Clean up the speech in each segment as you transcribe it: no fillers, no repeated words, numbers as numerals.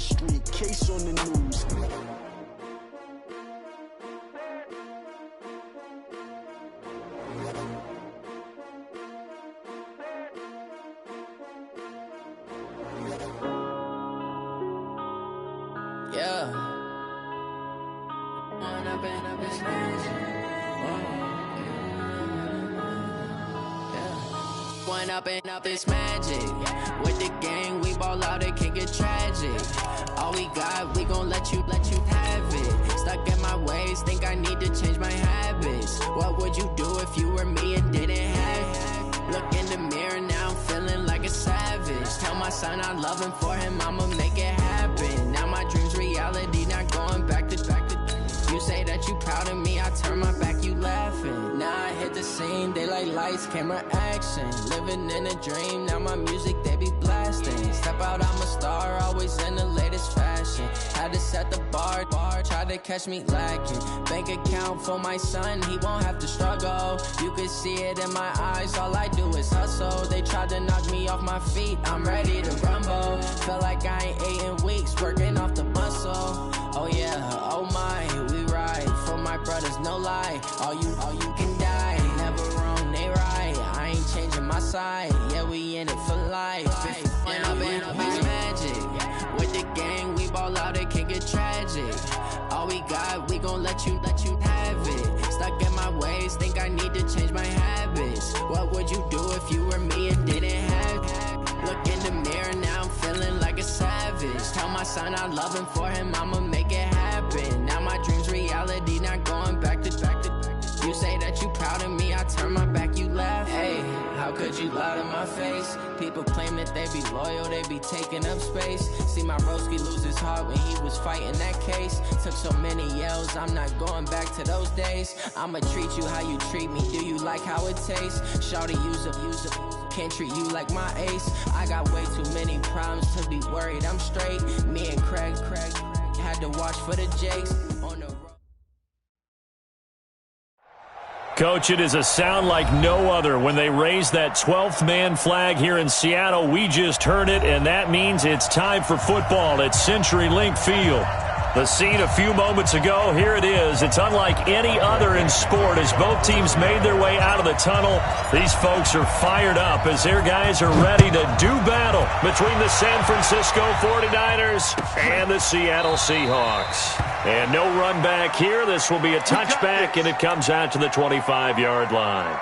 street, case on the news. Yeah. One up and up is magic. With the gang, we ball out, it can get tragic. All we got, we gon' let you have it. Stuck in my ways, think I need to change my habits. What would you do if you were me and didn't have it? Look in the mirror, now I'm feeling like a savage. Tell my son I love him, for him I'ma make it happen. Now my dream's reality, not going back to. You say that you proud of me, I turn my back, you laughing. Now I hit the scene, they like lights, camera, action. Living in a dream, now my music, they be blasting. Step out, I'm a star, always in the latest fashion. Had to set the bar, try to catch me lacking. Bank account for my son, he won't have to struggle. You can see it in my eyes, all I do is hustle. They tried to knock me off my feet, I'm ready to rumble. Feel like I ain't ate in weeks, working off the muscle. Oh yeah, oh my, we ride for my brothers, no lie. All you can die, never wrong, they right. I ain't changing my side, yeah, we in it for life. And up is magic. With the gang, we ball out, it can get tragic. All we got, we gon' let you have it. Stuck in my ways, think I need to change my habits. What would you do if you were me and didn't have it? Look in the mirror, now I'm feeling like a savage. Tell my son I love him, for him I'ma make it happen. Now my dream's reality, not going back to. You say that you proud of me, I turn my back, you laugh. Hey, how could you lie to my face? People claim that they be loyal, they be taking up space. See my broski lose his heart when he was fighting that case. Took so many yells, I'm not going back to those days. I'ma treat you how you treat me, do you like how it tastes? Shawty, use up, can't treat you like my ace. I got way too many problems to be worried, I'm straight. Me and Craig had to watch for the Jakes on the road. Coach, it is a sound like no other when they raise that 12th man flag here in Seattle. We just heard it, and that means it's time for football at CenturyLink Field. The scene a few moments ago, here it is. It's unlike any other in sport as both teams made their way out of the tunnel. These folks are fired up as their guys are ready to do battle between the San Francisco 49ers and the Seattle Seahawks. And no run back here. This will be a touchback, and it comes out to the 25-yard line.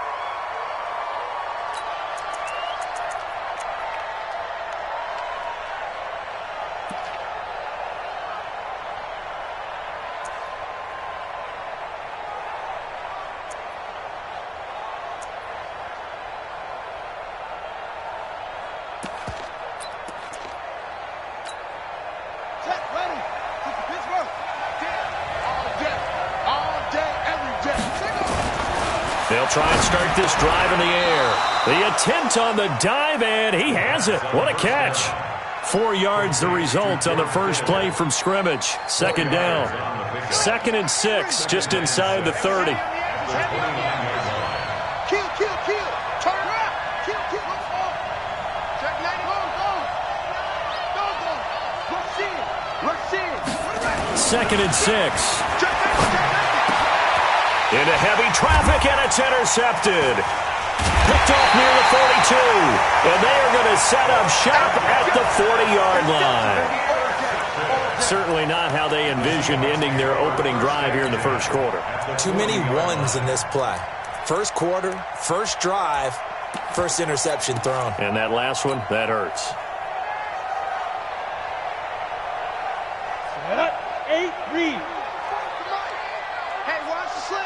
They'll try and start this drive in the air. The attempt on the dive, and he has it. What a catch. 4 yards the result on the first play from scrimmage. Second down. 2nd and 6, just inside the 30. Kill. Turn around. Kill. Check 90. Go. Rush in. 2nd and 6. Into heavy traffic, and it's intercepted. Picked off near the 42. And they are going to set up shop at the 40-yard line. Certainly not how they envisioned ending their opening drive here in the first quarter. Too many ones in this play. First quarter, first drive, first interception thrown. And that last one, that hurts. 8 read. Hey, watch the slant.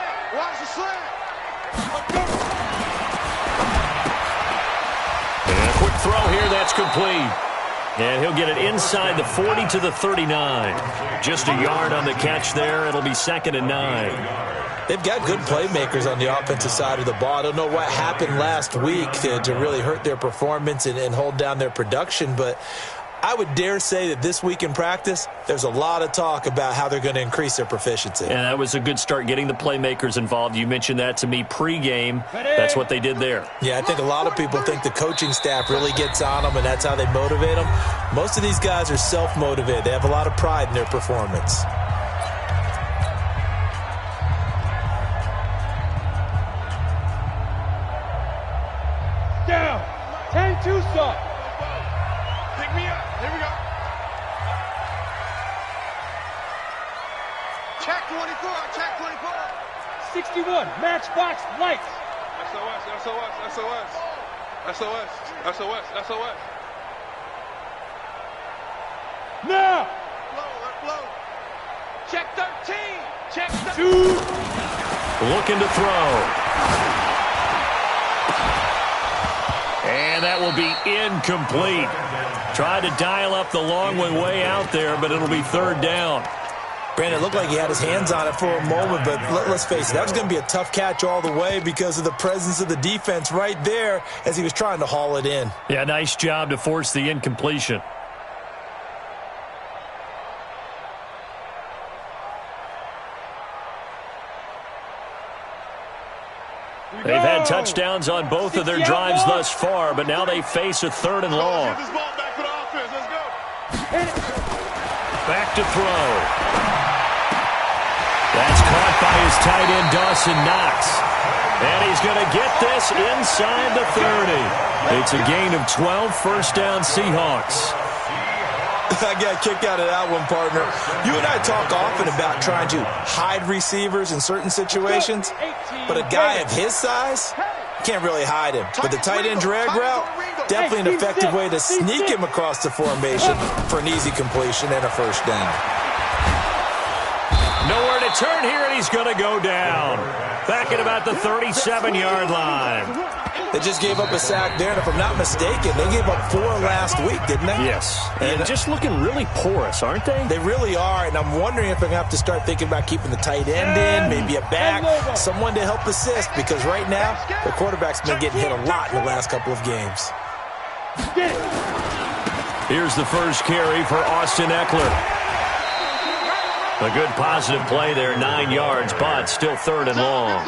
And a quick throw here, that's complete. And he'll get it inside the 40 to the 39. Just a yard on the catch there. It'll be 2nd and 9. They've got good playmakers on the offensive side of the ball. I don't know what happened last week to really hurt their performance and hold down their production, but I would dare say that this week in practice, there's a lot of talk about how they're going to increase their proficiency. And that was a good start, getting the playmakers involved. You mentioned that to me pregame. That's what they did there. Yeah, I think a lot of people think the coaching staff really gets on them, and that's how they motivate them. Most of these guys are self-motivated. They have a lot of pride in their performance. Down. 10-2 stop. Pick me up. Here we go. Check 24. Check 24. 61. Matchbox lights. SOS. SOS. SOS. SOS. SOS. SOS. Now. Blow. Check 13. Check 2. Looking to throw. And that will be incomplete. Tried to dial up the long way out there, but it'll be third down. Brandon, it looked like he had his hands on it for a moment, but let's face it, that was going to be a tough catch all the way because of the presence of the defense right there as he was trying to haul it in. Yeah, nice job to force the incompletion. They've had touchdowns on both of their drives thus far, but now they face a third and long. Back to throw. That's caught by his tight end, Dawson Knox. And he's going to get this inside the 30. It's a gain of 12, first down Seahawks. I got a kick out of that one, partner. You and I talk often about trying to hide receivers in certain situations, but a guy of his size, can't really hide him. But the tight end drag route, definitely an effective way to sneak him across the formation for an easy completion and a first down. Nowhere to turn here, and he's going to go down. Back at about the 37-yard line. They just gave up a sack there, and if I'm not mistaken, they gave up 4 last week, didn't they? Yes, and just looking really porous, aren't they? They really are, and I'm wondering if they're going to have to start thinking about keeping the tight end in, maybe a back, someone to help assist, because right now, their quarterback's been getting hit a lot in the last couple of games. Here's the first carry for Austin Eckler. A good positive play there, 9 yards, but still third and long.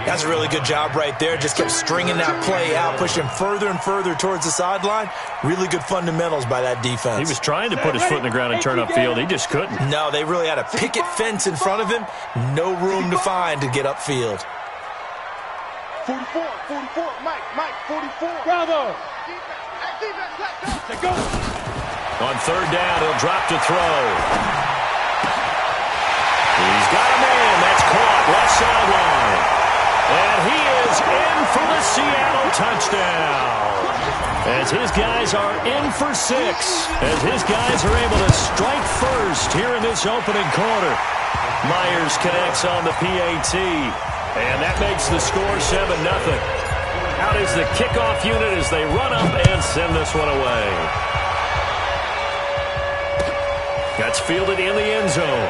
That's a really good job right there. Just kept stringing that play out, pushing further and further towards the sideline. Really good fundamentals by that defense. He was trying to put his foot in the ground and turn upfield. He just couldn't. No, they really had a picket fence in front of him. No room to find to get upfield. 44, Mike, 44. Bravo. Defense, go. On third down, he'll drop to throw. He's got a man. That's caught left sideline. And he is in for the Seattle touchdown. As his guys are in for 6. As his guys are able to strike first here in this opening quarter. Myers connects on the PAT. And that makes the score 7-0. Out is the kickoff unit as they run up and send this one away. That's fielded in the end zone.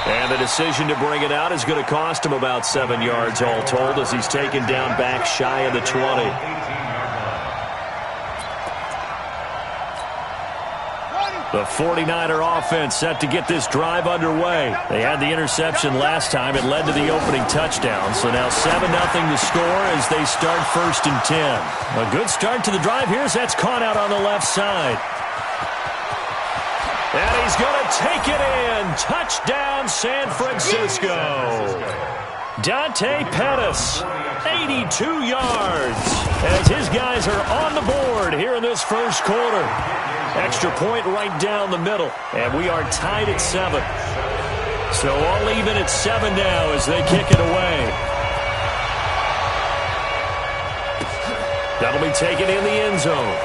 And the decision to bring it out is going to cost him about 7 yards all told as he's taken down back shy of the 20. The 49er offense set to get this drive underway. They had the interception last time. It led to the opening touchdown. So now 7-0 to score as they start 1st and 10. A good start to the drive here as that's caught out on the left side. And he's going to take it in. Touchdown, San Francisco. Dante Pettis, 82 yards. As his guys are on the board here in this first quarter. Extra point right down the middle. And we are tied at 7. So all even at 7 now as they kick it away. That'll be taken in the end zone.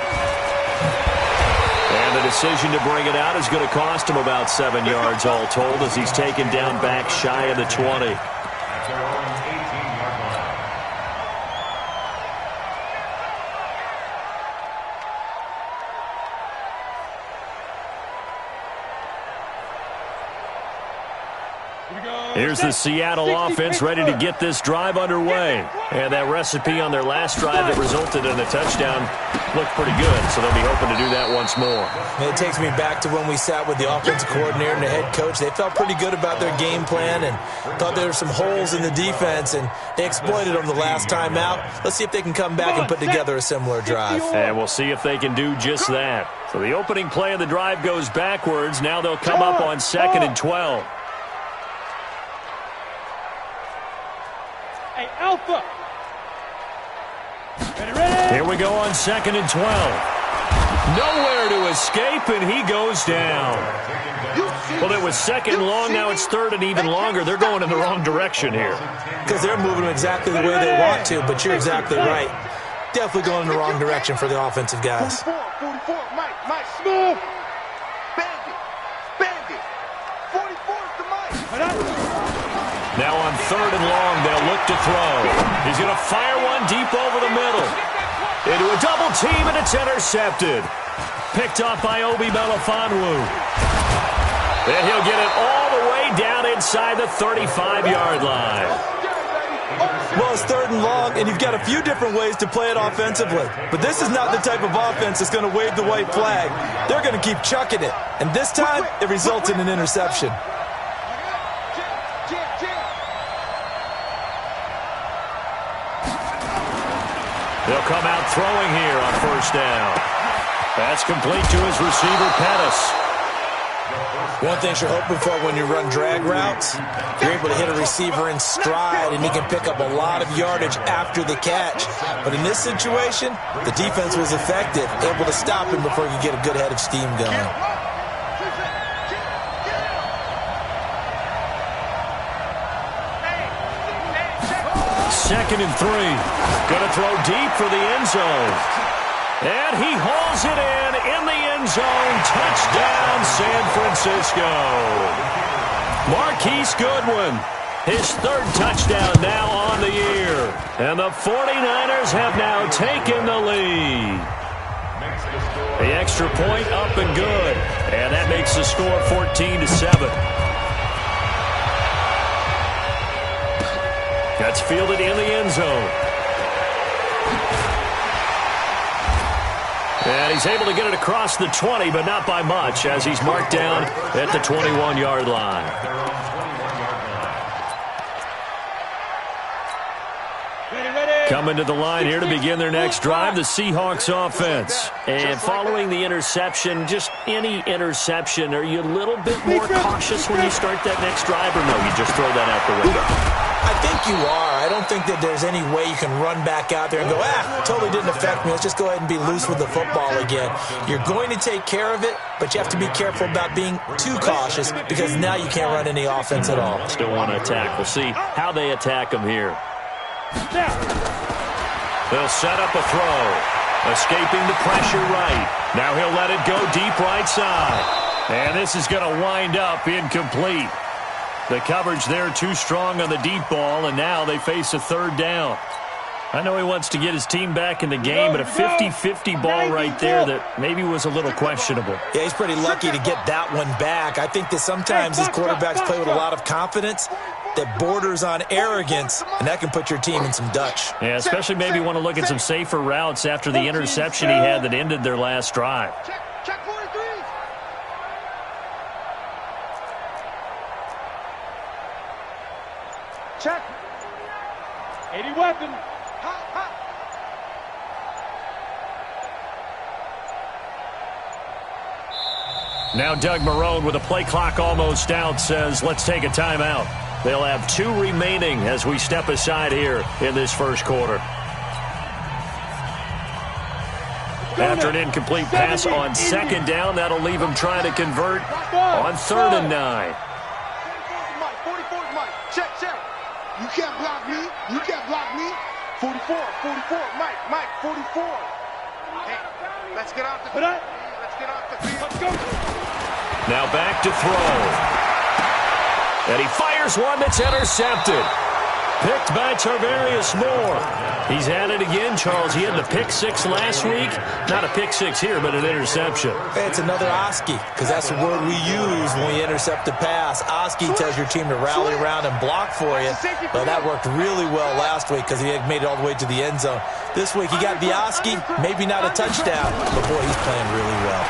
And the decision to bring it out is going to cost him about 7 yards all told as he's taken down back shy of the 20. Here we Here's the Seattle offense ready to get this drive underway. And that recipe on their last drive that resulted in a touchdown looked pretty good, so they'll be hoping to do that once more. It takes me back to when we sat with the offensive coordinator and the head coach. They felt pretty good about their game plan and thought there were some holes in the defense, and they exploited them the last time out. Let's see if they can come back and put together a similar drive. And we'll see if they can do just that. So the opening play of the drive goes backwards. Now they'll come up on 2nd and 12. Hey, Alpha. Here we go on 2nd and 12. Nowhere to escape, and he goes down. Well, it was 2nd long. Now it's 3rd and even longer. They're going in the wrong direction here. Because they're moving them exactly the way they want to, but you're exactly right. Definitely going in the wrong direction for the offensive guys. 44, Mike, smooth. Bandit. 44 is the Mike. Now on 3rd and long, they'll look to throw. He's going to fire one deep over the middle. Into a double team, and it's intercepted. Picked off by Obi Melifonwu. And he'll get it all the way down inside the 35-yard line. Well, it's 3rd and long, and you've got a few different ways to play it offensively. But this is not the type of offense that's going to wave the white flag. They're going to keep chucking it. And this time, it results in an interception. They'll come out throwing here on 1st down. That's complete to his receiver, Pettis. One thing you're hoping for when you run drag routes, you're able to hit a receiver in stride, and he can pick up a lot of yardage after the catch. But in this situation, the defense was effective, able to stop him before he could get a good head of steam going. Second and 3. Going to throw deep for the end zone. And he hauls it in the end zone. Touchdown, San Francisco. Marquise Goodwin, his 3rd touchdown now on the year. And the 49ers have now taken the lead. The extra point up and good. And that makes the score 14-7. That's fielded in the end zone. And he's able to get it across the 20, but not by much, as he's marked down at the 21-yard line. Coming to the line here to begin their next drive, the Seahawks offense. And following the interception, just any interception, are you a little bit more cautious when you start that next drive, or no, you just throw that out the window? I think you are. I don't think that there's any way you can run back out there and go, totally didn't affect me. Let's just go ahead and be loose with the football again. You're going to take care of it, but you have to be careful about being too cautious because now you can't run any offense at all. Still want to attack. We'll see how they attack them here. They'll set up a throw. Escaping the pressure right. Now he'll let it go deep right side. And this is going to wind up incomplete. The coverage there too strong on the deep ball, and now they face a 3rd down. I know he wants to get his team back in the game, but a 50-50 ball right there that maybe was a little questionable. Yeah, he's pretty lucky to get that one back. I think that sometimes these quarterbacks play with a lot of confidence that borders on arrogance, and that can put your team in some Dutch. Yeah, especially maybe want to look at some safer routes after the interception he had that ended their last drive. Check 43. Check. 80 weapon. Now Doug Marrone, with the play clock almost out, says let's take a timeout. They'll have 2 remaining as we step aside here in this first quarter. After an incomplete pass on 2nd down, that'll leave him trying to convert on 3rd and 9. 44 is Mike. Check. You can't block me. 44, Mike, 44. Hey, let's get off the field. Let's go. Now back to throw. And he fires one that's intercepted. Picked by Tarvarius Moore. He's had it again, Charles. He had the pick six last week. Not a pick six here, but an interception. It's another Oski, because that's the word we use when we intercept a pass. Oski tells your team to rally around and block for you. But that worked really well last week because he had made it all the way to the end zone. This week he got the Oski, maybe not a touchdown, but boy, he's playing really well.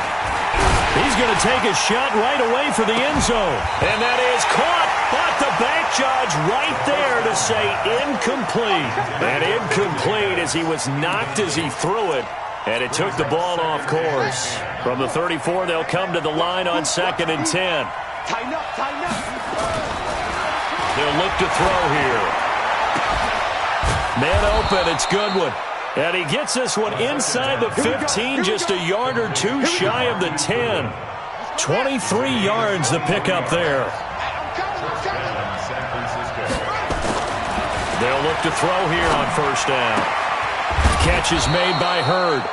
He's going to take a shot right away for the end zone. And that is caught. But the back judge right there to say incomplete. And incomplete as he was knocked as he threw it. And it took the ball off course. From the 34, they'll come to the line on 2nd and 10. Tighten up, tighten up. They'll look to throw here. Man open, it's Goodwin. And he gets this one inside the 15, just a yard or two shy of the 10. 23 yards the pickup there. They'll look to throw here on 1st down. Catch is made by Hurd.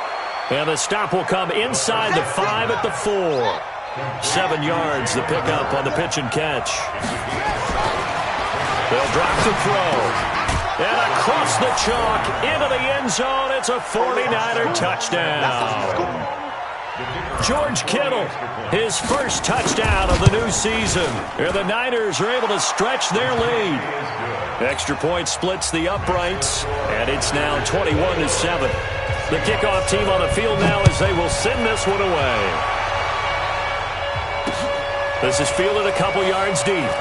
And the stop will come inside the 5 at the 4. 7 yards the pickup on the pitch and catch. They'll drop the throw. And across the chalk, into the end zone, it's a 49er touchdown. George Kittle, his first touchdown of the new season. And the Niners are able to stretch their lead. Extra point splits the uprights, and it's now 21-7. The kickoff team on the field now as they will send this one away. This is fielded a couple yards deep.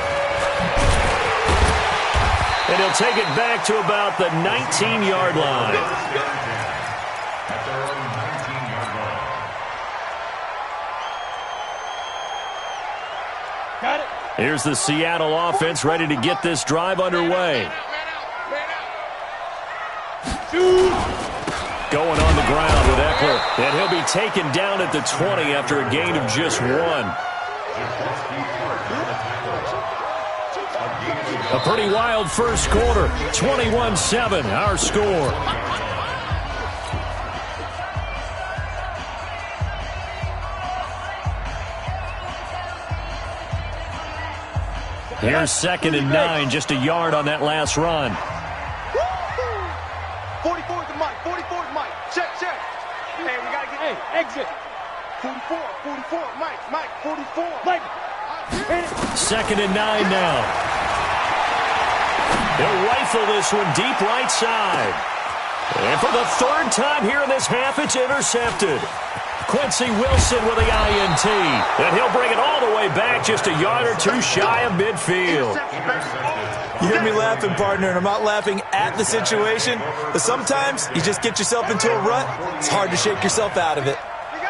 And he'll take it back to about the 19-yard line. Got it. Here's the Seattle offense ready to get this drive underway. Going on the ground with Eckler. And he'll be taken down at the 20 after a gain of just 1. A pretty wild first quarter. 21-7, our score. Here's 2nd and 9, just a yard on that last run. 44 to Mike, 44 to Mike. Check, check. Hey, we got to get exit. 44, 44, Mike, 44. Mike. 2nd and 9 now. He'll rifle this one deep right side. And for the 3rd time here in this half, it's intercepted. Quincy Wilson with the INT. And he'll bring it all the way back just a yard or two shy of midfield. You hear me laughing, partner, and I'm not laughing at the situation. But sometimes you just get yourself into a rut. It's hard to shake yourself out of it.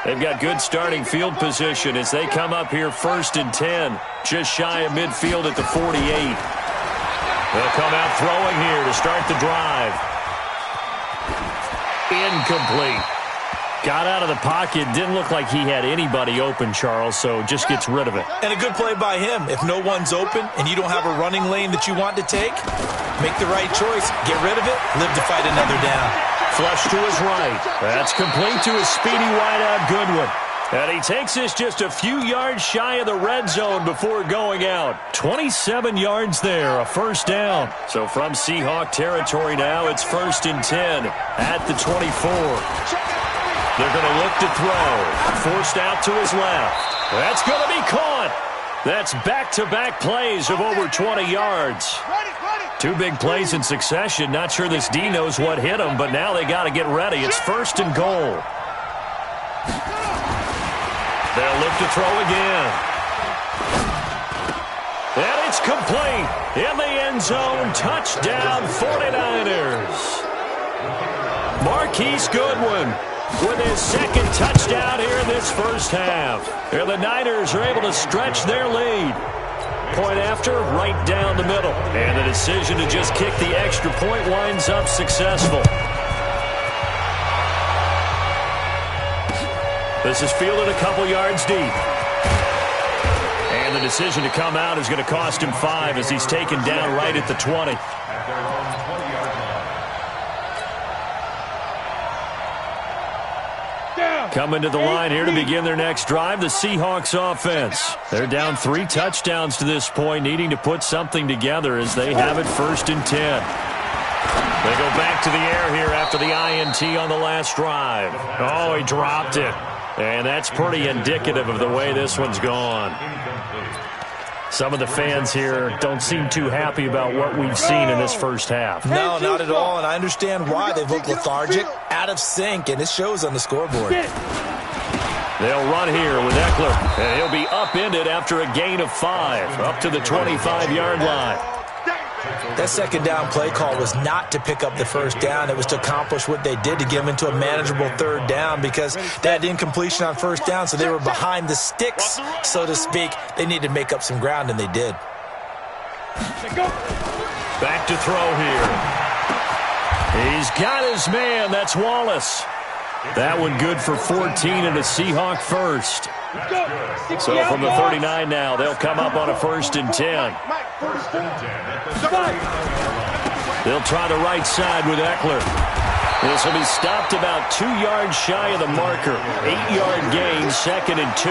They've got good starting field position as they come up here 1st and 10. Just shy of midfield at the 48. They'll come out throwing here to start the drive. Incomplete. Got out of the pocket. Didn't look like he had anybody open, Charles, so just gets rid of it. And a good play by him. If no one's open and you don't have a running lane that you want to take, make the right choice. Get rid of it. Live to fight another down. Flush to his right. That's complete to his speedy wideout, Goodwin. And he takes this just a few yards shy of the red zone before going out. 27 yards there, a 1st down. So from Seahawk territory now, it's 1st and 10 at the 24. They're going to look to throw. Forced out to his left. That's going to be caught. That's back-to-back plays of over 20 yards. 2 big plays in succession. Not sure this D knows what hit him, but now they got to get ready. It's 1st and goal. They'll look to throw again. And it's complete. In the end zone, touchdown 49ers. Marquise Goodwin with his 2nd touchdown here in this 1st half. And the Niners are able to stretch their lead. Point after, right down the middle. And the decision to just kick the extra point winds up successful. This is fielded a couple yards deep. And the decision to come out is going to cost him 5 as he's taken down right at the 20. Coming to the line here to begin their next drive, the Seahawks offense. They're down 3 touchdowns to this point, needing to put something together as they have it 1st and 10. They go back to the air here after the INT on the last drive. Oh, he dropped it. And that's pretty indicative of the way this one's gone. Some of the fans here don't seem too happy about what we've seen in this first half. No, not at all, and I understand why. They look lethargic, out of sync, and it shows on the scoreboard. They'll run here with Eckler, and he'll be upended after a gain of 5, up to the 25-yard line. That second down play call was not to pick up the first down. It was to accomplish what they did, to get them into a manageable third down, because they had incompletion on first down, so they were behind the sticks, so to speak. They needed to make up some ground, and they did. Back to throw here. He's got his man. That's Wallace. That one good for 14 and a Seahawk first. So from the 39 now, they'll come up on a 1st and 10. They'll try the right side with Eckler. This will be stopped about 2 yards shy of the marker. 8-yard gain, 2nd and 2.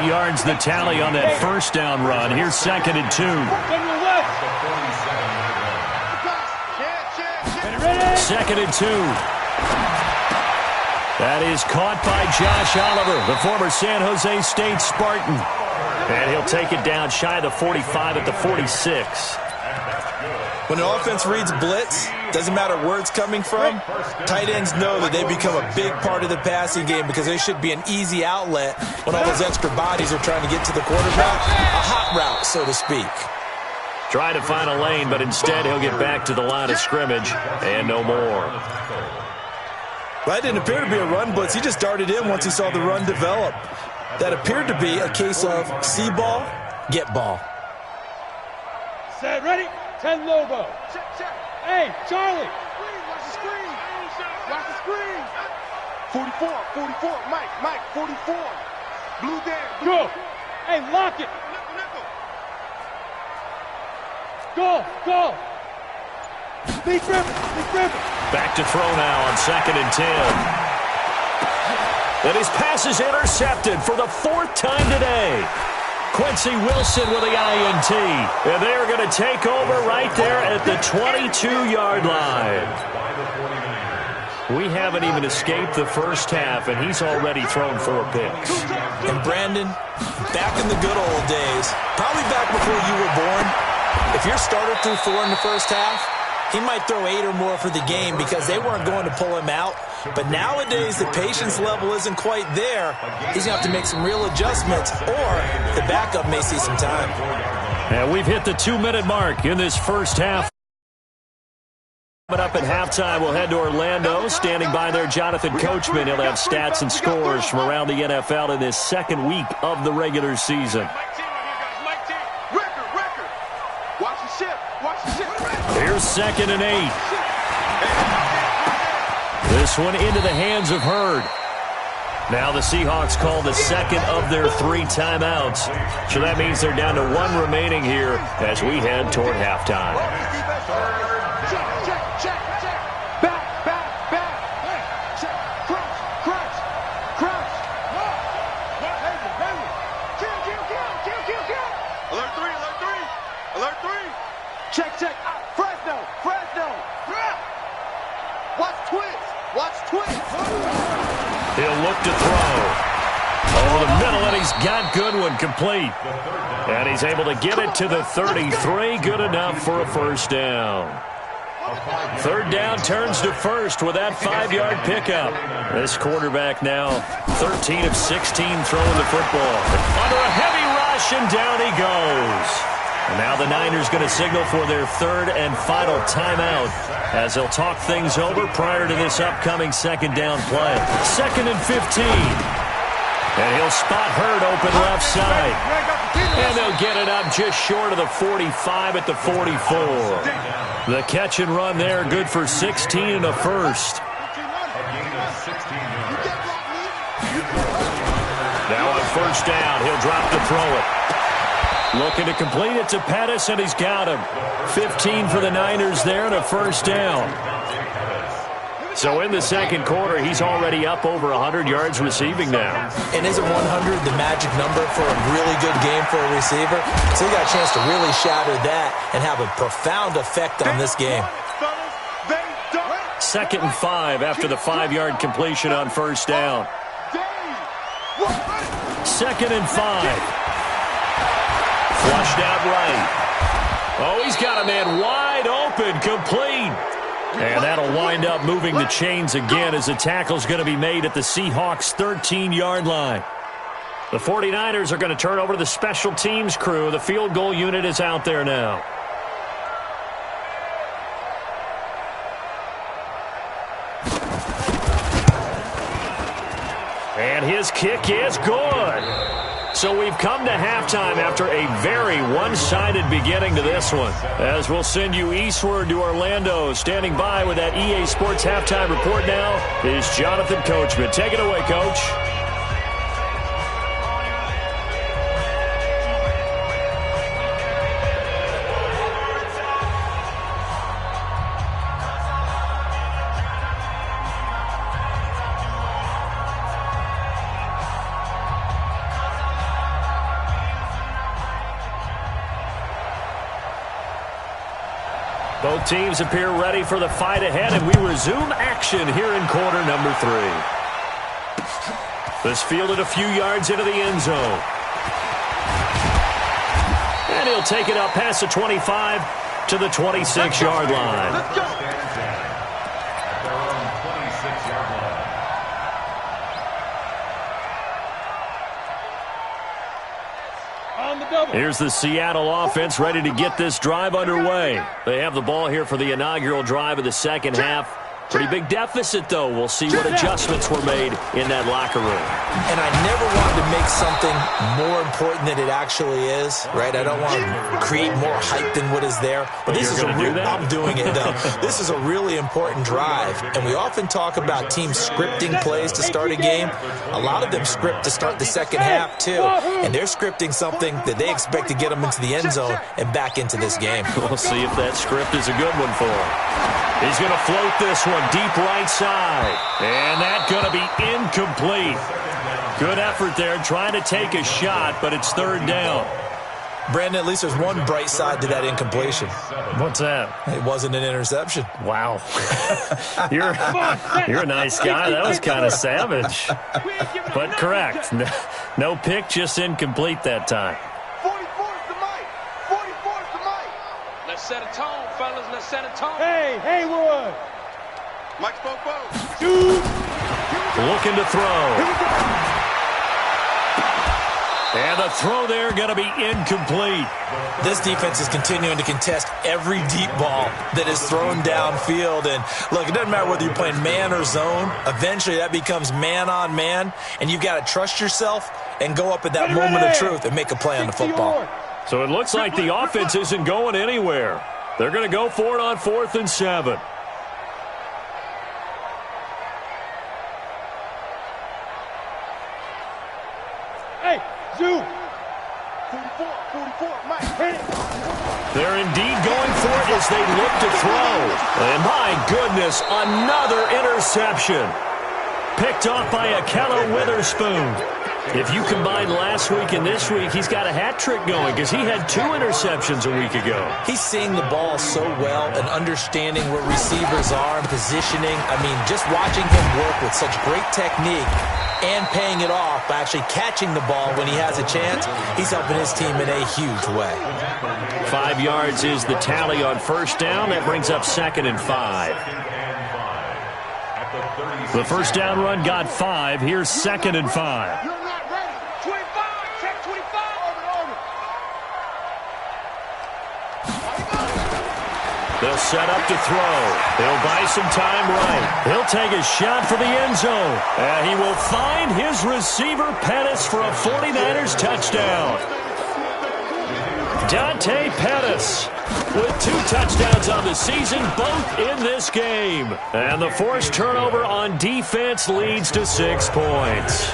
8 yards the tally on that first down run. Here's 2nd and 2. 2nd and 2. That is caught by Josh Oliver, the former San Jose State Spartan. And he'll take it down shy of the 45 at the 46. When an offense reads blitz, doesn't matter where it's coming from, tight ends know that they become a big part of the passing game, because they should be an easy outlet when all those extra bodies are trying to get to the quarterback. A hot route, so to speak. Trying to find a lane, but instead he'll get back to the line of scrimmage and no more. That didn't appear to be a run blitz. He just darted in once he saw the run develop. That appeared to be a case of see ball, get ball. Set, ready? 10 Lobo. Check, check. Hey, Charlie. Watch the screen. Watch the screen. 44, 44. Mike, 44. Blue Dan. Go. Hey, lock it. Go. Big River. Back to throw now on 2nd and 10. And his pass is intercepted for the 4th time today. Quincy Wilson with the INT. And they are going to take over right there at the 22-yard line. We haven't even escaped the first half, and he's already thrown 4 picks. And Brandon, back in the good old days, probably back before you were born, if your starter threw 4 in the first half, he might throw 8 or more for the game, because they weren't going to pull him out. But nowadays, the patience level isn't quite there. He's going to have to make some real adjustments, or the backup may see some time. And we've hit the 2-minute mark in this first half. Coming up at halftime, we'll head to Orlando. Standing by there, Jonathan Coachman. He'll have stats and scores from around the NFL in this second week of the regular season. Here's 2nd and 8. This one into the hands of Hurd. Now the Seahawks call the second of their 3 timeouts. So that means they're down to 1 remaining here as we head toward halftime. Check. Back. Check. Crouch. Kill. Alert 3. Check. Fresno. Watch twins. He'll look to throw. Over the middle, and he's got Goodwin complete. And he's able to get it to the 33. Good enough for a first down. 3rd down turns to 1st with that 5-yard pickup. This quarterback now 13 of 16 throwing the football. Under a heavy rush, and down he goes. And now the Niners going to signal for their 3rd and final timeout as they'll talk things over prior to this upcoming 2nd down play. 2nd and 15. And he'll spot Hurd open left side. And they'll get it up just short of the 45 at the 44. The catch and run there, good for 16 and a first. Now on 1st down, he'll drop to throw it. Looking to complete it to Pettis, and he's got him. 15 for the Niners there and a first down. So in the second quarter, he's already up over 100 yards receiving now. And isn't 100 the magic number for a really good game for a receiver? So he got a chance to really shatter that and have a profound effect on this game. 2nd and 5 after the 5-yard completion on first down. 2nd and 5. Flushed out right. Oh, he's got a man wide open, complete. And that'll wind up moving the chains again as the tackle's going to be made at the Seahawks' 13-yard line. The 49ers are going to turn over to the special teams crew. The field goal unit is out there now. And his kick is good. So we've come to halftime after a very one-sided beginning to this one. As we'll send you eastward to Orlando. Standing by with that EA Sports halftime report now is Jonathan Coachman. Take it away, Coach. Both teams appear ready for the fight ahead, and we resume action here in quarter number 3. This fielded a few yards into the end zone. And he'll take it up past the 25 to the 26-yard line. Let's go. Here's the Seattle offense ready to get this drive underway. They have the ball here for the inaugural drive of the second half. Pretty big deficit, though. We'll see what adjustments were made in that locker room. And I never wanted to make something more important than it actually is, right? I don't want to create more hype than what is there. But this is I'm doing it, though. This is a really important drive. And we often talk about teams scripting plays to start a game. A lot of them script to start the second half, too. And they're scripting something that they expect to get them into the end zone and back into this game. We'll see if that script is a good one for him. He's going to float this one deep right side. And that's going to be incomplete. Good effort there trying to take a shot, but it's third down. Brandon, at least there's one bright side to that incompletion. What's that? It wasn't an interception. Wow. You're a nice guy. That was kind of savage. But correct. No pick, just incomplete that time. 44 is the mic. 44 is the mic. Let's set a tone, fellas. Let's set a tone. Hey, Haywood. Mike's both. Dude. Looking to throw. And the throw there going to be incomplete. This defense is continuing to contest every deep ball that is thrown downfield. And look, it doesn't matter whether you're playing man or zone. Eventually that becomes man on man. And you've got to trust yourself and go up at that moment of truth and make a play on the football. So it looks like the offense isn't going anywhere. They're going to go for it on 4th and 7. Hey, Zoo. 44, Mike. Hit it. They're indeed going for it as they look to throw. And my goodness, another interception. Picked off by Akello Witherspoon. If you combine last week and this week, he's got a hat trick going because he had 2 interceptions a week ago. He's seeing the ball so well and understanding where receivers are and positioning. I mean, just watching him work with such great technique and paying it off by actually catching the ball when he has a chance, he's helping his team in a huge way. 5 yards is the tally on first down. That brings up 2nd and 5. The first down run got 5. Here's 2nd and 5. You're not ready. 25. Check 25. They'll set up to throw. He'll buy some time right. He'll take a shot for the end zone. And he will find his receiver, Pettis, for a 49ers touchdown. Dante Pettis with 2 touchdowns on the season, both in this game. And the forced turnover on defense leads to 6 points.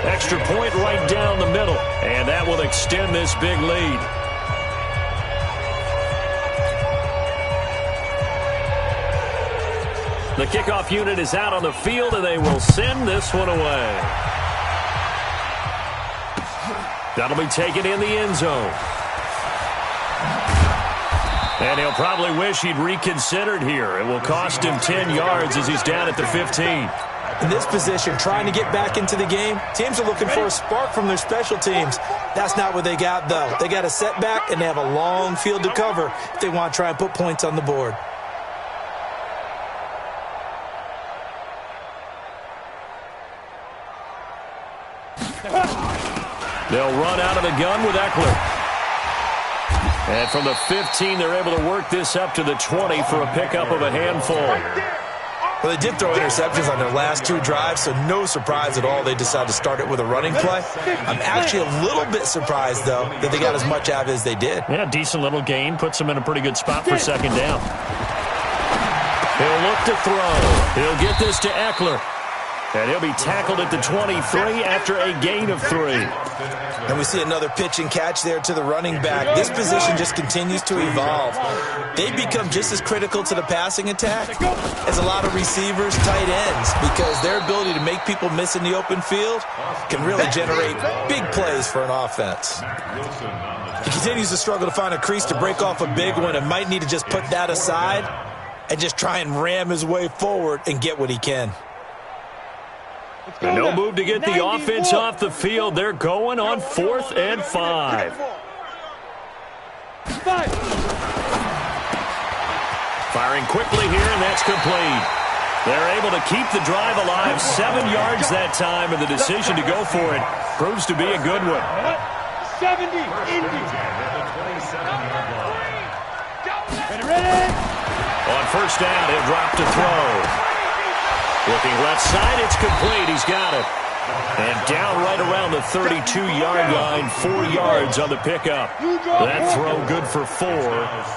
Extra point right down the middle, and that will extend this big lead. The kickoff unit is out on the field, and they will send this one away. That'll be taken in the end zone. And he'll probably wish he'd reconsidered here. It will cost him 10 yards as he's down at the 15. In this position, trying to get back into the game, teams are looking for a spark from their special teams. That's not what they got, though. They got a setback, and they have a long field to cover if they want to try and put points on the board. They'll run out of the gun with Eckler. And from the 15, they're able to work this up to the 20 for a pickup of a handful. Well, they did throw interceptions on their last 2 drives, so no surprise at all they decided to start it with a running play. I'm actually a little bit surprised, though, that they got as much out of it as they did. Yeah, decent little gain. Puts them in a pretty good spot for second down. He'll look to throw. He'll get this to Eckler. And he'll be tackled at the 23 after a gain of 3. And we see another pitch and catch there to the running back. This position just continues to evolve. They become just as critical to the passing attack as a lot of receivers, tight ends, because their ability to make people miss in the open field can really generate big plays for an offense. He continues to struggle to find a crease to break off a big one and might need to just put that aside and just try and ram his way forward and get what he can. No move to get the offense off the field. They're going on 4th and 5. Firing quickly here, and that's complete. They're able to keep the drive alive. 7 yards that time, and the decision to go for it proves to be a good one. 70, Indy. Ready? On first down, he'll drop to throw. Looking left side, it's complete. He's got it. And down right around the 32-yard line, 4 yards on the pickup. That throw good for 4.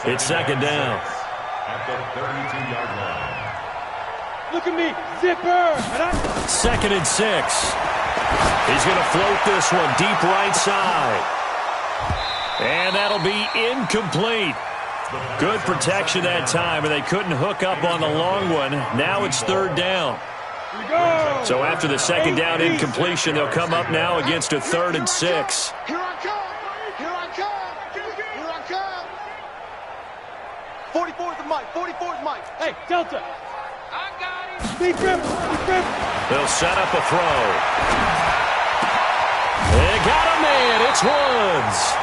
It's second down. Look at me, zipper. 2nd and 6. He's going to float this one deep right side. And that'll be incomplete. Good protection that time, and they couldn't hook up on the long one. Now it's 3rd down. So after the second down incompletion, they'll come up now against a 3rd and 6. Here I come. Here I come. Here I come. 44's Mike. 44's Mike. Hey, Delta. I got him. Deep rip. They'll set up a throw. They got a man. It's Woods.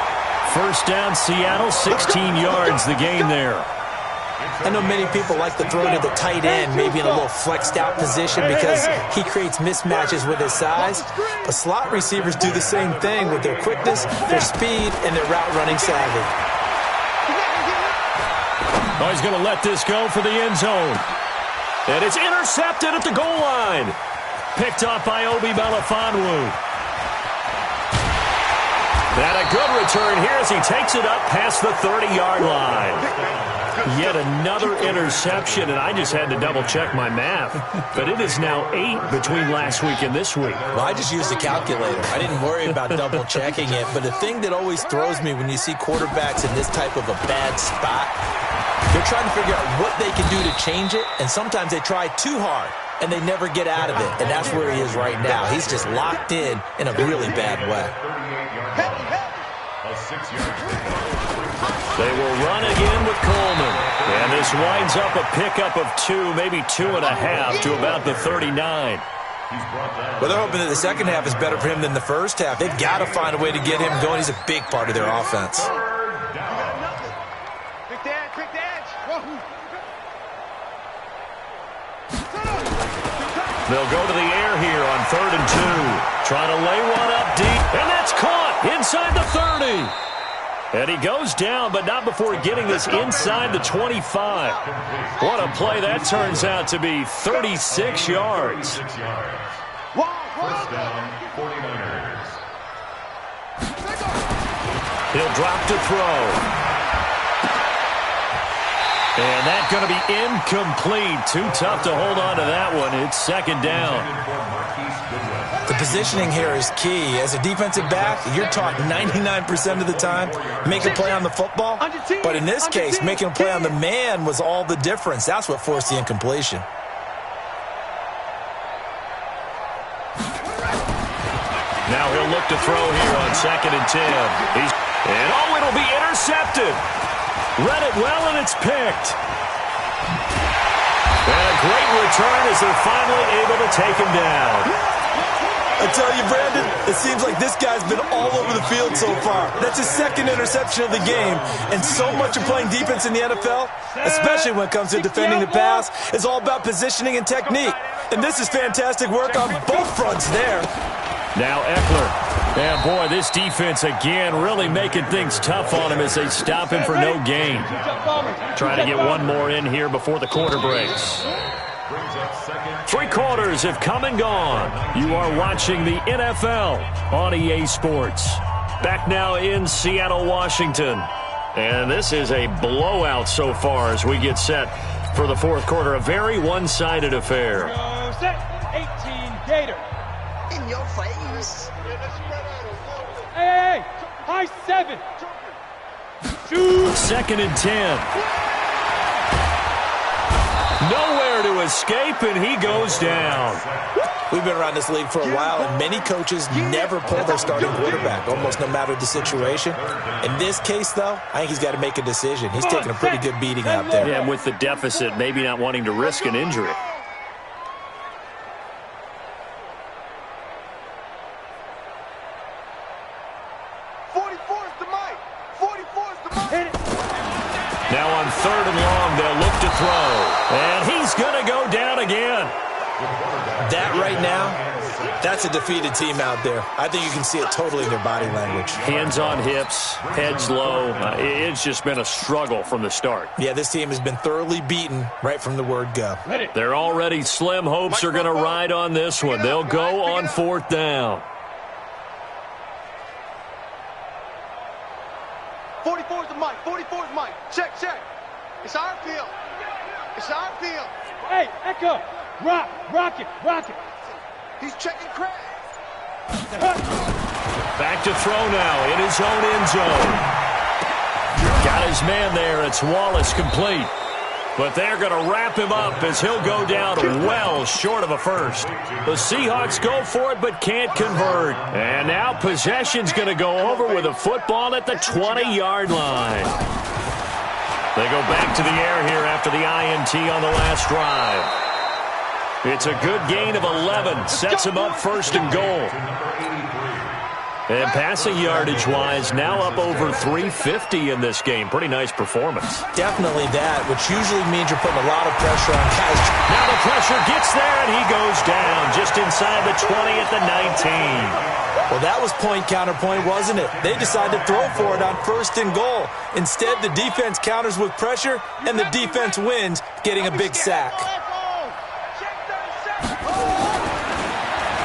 First down, Seattle, 16 yards the gain there. I know many people like to throw to the tight end, maybe in a little flexed out position because he creates mismatches with his size. But slot receivers do the same thing with their quickness, their speed, and their route running savvy. Oh, he's going to let this go for the end zone. And it's intercepted at the goal line. Picked off by Obi Melifonwu. And a good return here as he takes it up past the 30-yard line. Yet another interception, and I just had to double-check my math. But it is now 8 between last week and this week. Well, I just used a calculator. I didn't worry about double-checking it. But the thing that always throws me when you see quarterbacks in this type of a bad spot, they're trying to figure out what they can do to change it, and sometimes they try too hard, and they never get out of it. And that's where he is right now. He's just locked in a really bad way. They will run again with Coleman. And this winds up a pickup of 2, maybe 2.5 to about the 39. Well, they're hoping that the second half is better for him than the first half. They've got to find a way to get him going. He's a big part of their offense. Quick the edge. They'll go to the air here on 3rd and 2. Trying to lay one up deep. And that's caught inside the 30. And he goes down, but not before getting this inside the 25. What a play that turns out to be. 36 yards. First down, 49ers. He'll drop to throw. And that's going to be incomplete. Too tough to hold on to that one. It's second down. The positioning here is key. As a defensive back, you're taught 99% of the time, make a play on the football. But in this case, making a play on the man was all the difference. That's what forced the incompletion. Now he'll look to throw here on 2nd and 10. It'll be intercepted. Read it well, and it's picked. And a great return as they're finally able to take him down. I tell you, Brandon, it seems like this guy's been all over the field so far. That's his 2nd interception of the game. And so much of playing defense in the NFL, especially when it comes to defending the pass, is all about positioning and technique. And this is fantastic work on both fronts there. Now Eckler. And boy, this defense again really making things tough on him as they stop him for no gain. Trying to get one more in here before the quarter breaks. 3 quarters have come and gone. You are watching the NFL on EA Sports. Back now in Seattle, Washington. And this is a blowout so far as we get set for the 4th quarter. A very one-sided affair. Set 18 Gator. In your face. Hey, high 7. Shoot. 2nd and 10. Nowhere to escape, and he goes down. We've been around this league for a while, and many coaches never pull their starting quarterback, almost no matter the situation. In this case, though, I think he's got to make a decision. He's taking a pretty good beating out there. Yeah, and with the deficit, maybe not wanting to risk an injury. Now on 3rd and long, they'll look to throw. And he's going to go down again. That right now, that's a defeated team out there. I think you can see it totally in their body language. Hands on hips, heads low. It's just been a struggle from the start. Yeah, this team has been thoroughly beaten right from the word go. They're already slim hopes are going to ride on this one. They'll go on 4th down. 44 is the mic. 44 is Mike. Check. It's our field. It's our field. Hey, Echo. Rock it. He's checking Craig. Back to throw now in his own end zone. Got his man there. It's Wallace complete. But they're going to wrap him up as he'll go down well short of a first. The Seahawks go for it but can't convert. And now possession's going to go over with a football at the 20-yard line. They go back to the air here after the INT on the last drive. It's a good gain of 11. Sets him up 1st and goal. And passing yardage-wise, now up over 350 in this game. Pretty nice performance. Definitely that, which usually means you're putting a lot of pressure on guys. Now the pressure gets there, and he goes down just inside the 20 at the 19. Well, that was point counterpoint, wasn't it? They decided to throw for it on 1st and goal. Instead, the defense counters with pressure, and the defense wins, getting a big sack.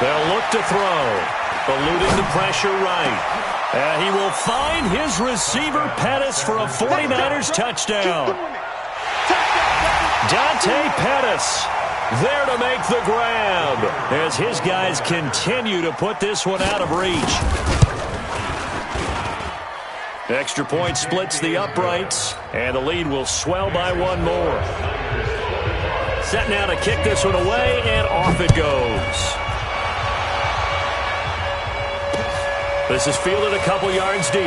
They'll look to throw. Eluding the pressure right. He will find his receiver, Pettis, for a 49ers touchdown. Dante Pettis there to make the grab as his guys continue to put this one out of reach. Extra point splits the uprights, and the lead will swell by one more. Set now to kick this one away, and off it goes. This is fielded a couple yards deep.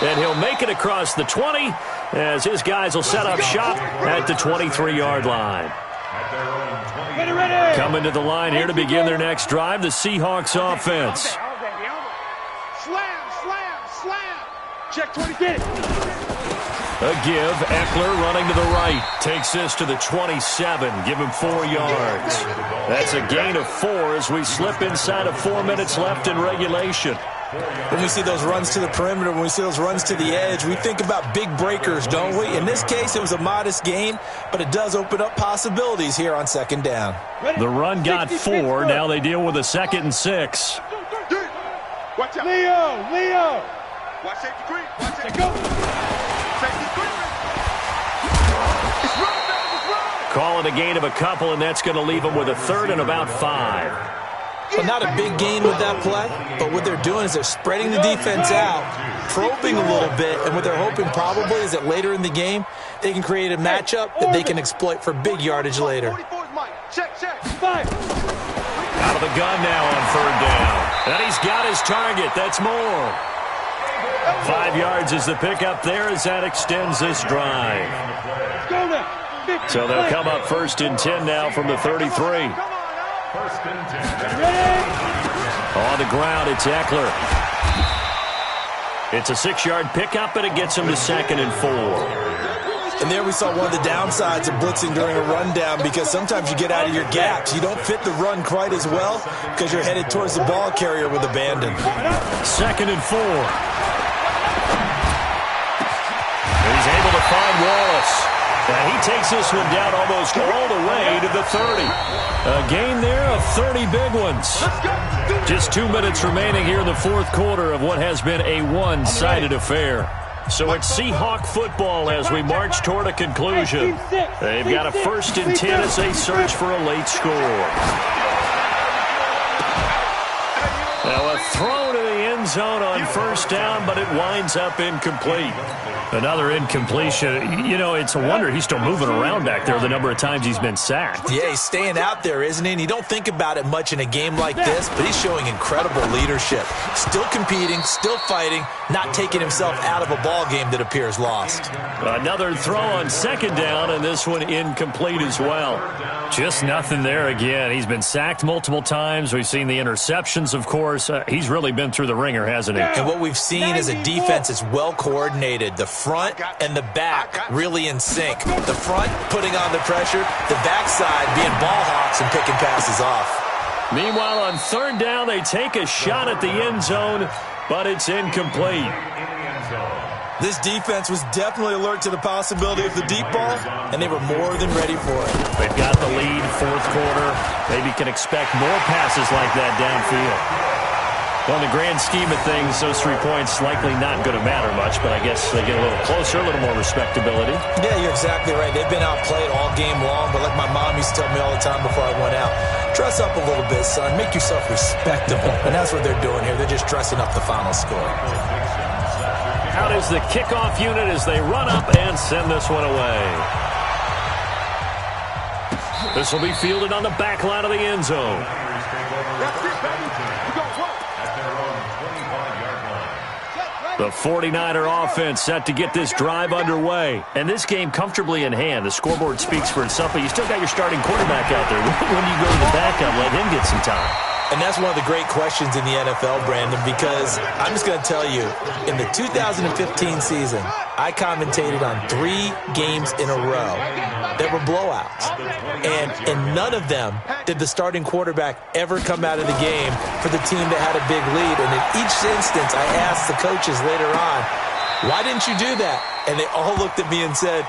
And he'll make it across the 20 as his guys will set up shop at the 23-yard line. Coming to the line here to begin their next drive, the Seahawks offense. Slam. Check 20, get it. A give, Eckler running to the right. Takes this to the 27, give him 4 yards. That's a gain of 4 as we slip inside of 4 minutes left in regulation. When we see those runs to the perimeter, when we see those runs to the edge, we think about big breakers, don't we? In this case, it was a modest gain, but it does open up possibilities here on 2nd down. The run got 4. Now they deal with a 2nd and 6. Watch out. Leo. Watch safety green. Watch safety Go. Safety green. It's run. Call it a gain of a couple, and that's going to leave them with a 3rd and about 5. Well, not a big gain with that play, but what they're doing is they're spreading the defense out, probing a little bit, and what they're hoping probably is that later in the game, they can create a matchup that they can exploit for big yardage later. 44 is Mike. Check. 5. Out of the gun now on 3rd down. And he's got his target. That's more. 5 yards is the pickup there as that extends this drive. So they'll come up 1st and 10 now from the 33. On the ground, it's Eckler. It's a 6-yard pickup, and it gets him to 2nd and 4. And there we saw one of the downsides of blitzing during a rundown, because sometimes you get out of your gaps. You don't fit the run quite as well because you're headed towards the ball carrier with abandon. 2nd and 4. He's able to find Wallace. And he takes this one down almost all the way to the 30. A gain there of 30 big ones. Just 2 minutes remaining here in the 4th quarter of what has been a one-sided affair. So it's Seahawk football as we march toward a conclusion. They've got a 1st and 10 as they search for a late score. Now a throw to the end zone on 1st down, but it winds up incomplete. Another incompletion. You know, it's a wonder he's still moving around back there the number of times he's been sacked. Yeah, he's staying out there, isn't he? And you don't think about it much in a game like this, but he's showing incredible leadership. Still competing, still fighting, not taking himself out of a ball game that appears lost. Another throw on 2nd down, and this one incomplete as well. Just nothing there again. He's been sacked multiple times. We've seen the interceptions, of course. He's really been through the ringer, hasn't he? And what we've seen is a defense that's well coordinated. The front and the back really in sync. The front putting on the pressure, the backside being ball hawks and picking passes off. Meanwhile, on 3rd down, they take a shot at the end zone, but it's incomplete. This defense was definitely alert to the possibility of the deep ball, and they were more than ready for it. They've got the lead, 4th quarter. Maybe can expect more passes like that downfield. Well, in the grand scheme of things, those 3 points likely not going to matter much, but I guess they get a little closer, a little more respectability. Yeah, you're exactly right. They've been outplayed all game long, but like my mom used to tell me all the time before I went out, dress up a little bit, son. Make yourself respectable. And that's what they're doing here. They're just dressing up the final score. Out is the kickoff unit as they run up and send this one away. This will be fielded on the back line of the end zone. The 49er offense set to get this drive underway. And this game comfortably in hand. The scoreboard speaks for itself, but you still got your starting quarterback out there. When you go to the backup, let him get some time. And that's one of the great questions in the NFL, Brandon, because I'm just going to tell you, in the 2015 season, I commentated on 3 games in a row that were blowouts. And in none of them did the starting quarterback ever come out of the game for the team that had a big lead. And in each instance, I asked the coaches later on, why didn't you do that? And they all looked at me and said,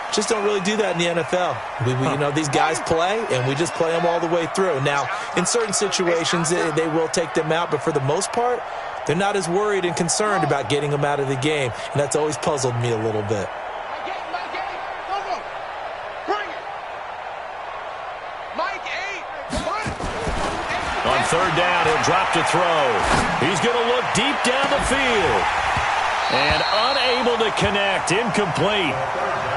just don't really do that in the NFL. You know, these guys play, and we just play them all the way through. Now, in certain situations, they will take them out, but for the most part, they're not as worried and concerned about getting them out of the game, and that's always puzzled me a little bit. On 3rd down, he'll drop to throw. He's going to look deep down the field. And unable to connect, incomplete.